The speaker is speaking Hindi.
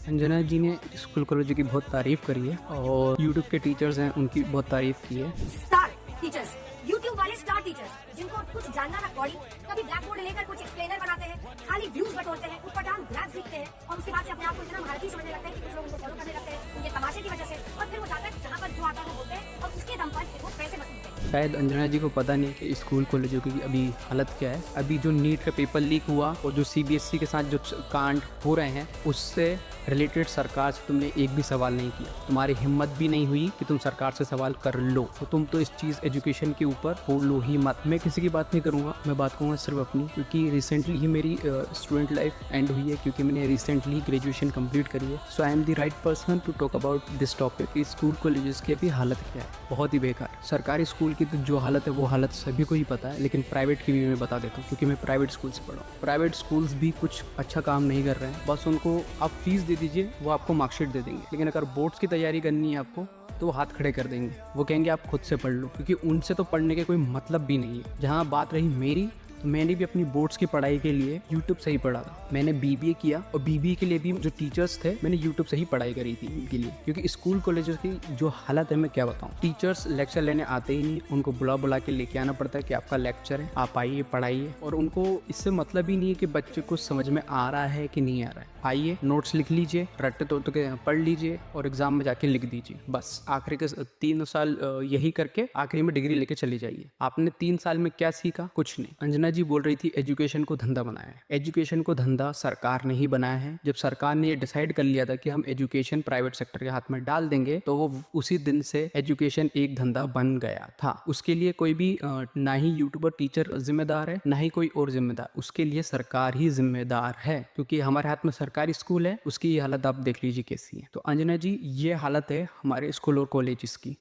संजना जी ने स्कूल कॉलेज की बहुत तारीफ करी है और यूट्यूब के टीचर्स हैं उनकी बहुत तारीफ की है। स्टार टीचर्स, यूट्यूब वाले स्टार टीचर्स जिनको कुछ जानना ना कॉलिंग, कभी ब्लैक बोर्ड लेकर कुछ एक्सप्लेनर बनाते हैं, खाली व्यूज बटोरते हैं, उटपटांग ग्राफ्स लिखते हैं और उसके बाद से अपने आप को इतना भारतीय समझने लगते हैं कि कुछ लोग उनको फॉलो करने लगते हैं उनके तमाशे की वजह से, और फिर वो जाकर जहाँ पर जो आता है वो बोलते हैं और उसके दम पर वो पैसे वसूलते हैं। शायद अंजना जी को पता नहीं कि स्कूल कॉलेजों की अभी हालत क्या है। अभी जो नीट का पेपर लीक हुआ और जो सीबीएसई के साथ जो कांड हो रहे हैं उससे रिलेटेड सरकार से तुमने एक भी सवाल नहीं किया। तुम्हारी हिम्मत भी नहीं हुई कि तुम सरकार से सवाल कर लो, तो तुम तो इस चीज़ एजुकेशन के ऊपर हो लो ही मत। मैं किसी की बात नहीं करूँगा, मैं बात करूँगा सिर्फ अपनी, क्योंकि रिसेंटली ही मेरी स्टूडेंट लाइफ एंड हुई है, क्योंकि मैंने रिसेंटली ग्रेजुएशन कंप्लीट करी है। So I am the right person to talk about this topic कि स्कूल कॉलेजेस की अभी हालत क्या है। बहुत ही बेकार। सरकारी स्कूल की तो जो हालत है वो हालत सभी को ही पता है, लेकिन प्राइवेट की भी मैं बता देता हूँ क्योंकि मैं प्राइवेट स्कूल से पढ़ा हूँ। प्राइवेट स्कूल्स भी कुछ अच्छा काम नहीं कर रहे हैं। बस उनको आप फीस दे दीजिए, वो आपको मार्कशीट दे देंगे, लेकिन अगर बोर्ड्स की तैयारी करनी है आपको तो वो हाथ खड़े कर देंगे। वो कहेंगे आप खुद से पढ़ लो, क्योंकि उनसे तो पढ़ने के कोई मतलब भी नहीं है। जहाँ बात रही मेरी, तो मैंने भी अपनी बोर्ड्स की पढ़ाई के लिए यूट्यूब से ही पढ़ा था। मैंने बीबीए किया और बीबीए के लिए भी जो टीचर्स थे मैंने यूट्यूब से ही पढ़ाई करी थी उनके लिए, क्योंकि स्कूल कॉलेजेस की जो हालत है मैं क्या बताऊँ। टीचर्स लेक्चर लेने आते ही नहीं, उनको बुला बुला के लेके आना पड़ता है कि आपका लेक्चर है, आप आइए पढ़ाइए, और उनको इससे मतलब ही नहीं है कि बच्चे को समझ में आ रहा है कि नहीं आ रहा है। आइए नोट्स लिख लीजिए, रट्टे तो के पढ़ लीजिए और एग्जाम में जाके लिख दीजिए। बस आखिरी के 3 साल यही करके आखिरी में डिग्री लेके चली जाइए। आपने 3 साल में क्या सीखा? कुछ नहीं। अंजना जी बोल रही थी एजुकेशन को धंधा बनाया है। एजुकेशन को धंधा सरकार ने ही बनाया है। जब सरकार ने ये डिसाइड कर लिया था कि हम एजुकेशन प्राइवेट सेक्टर के हाथ में डाल देंगे, तो वो उसी दिन से एजुकेशन एक धंधा बन गया था। उसके लिए कोई भी ना ही यूट्यूबर टीचर जिम्मेदार है, ना ही कोई और जिम्मेदार। उसके लिए सरकार ही जिम्मेदार है, क्योंकि हमारे हाथ में सरकारी स्कूल है। उसकी ये हालत आप देख लीजिए कैसी है। तो अंजना जी, ये हालत है हमारे स्कूल और कॉलेजेस की।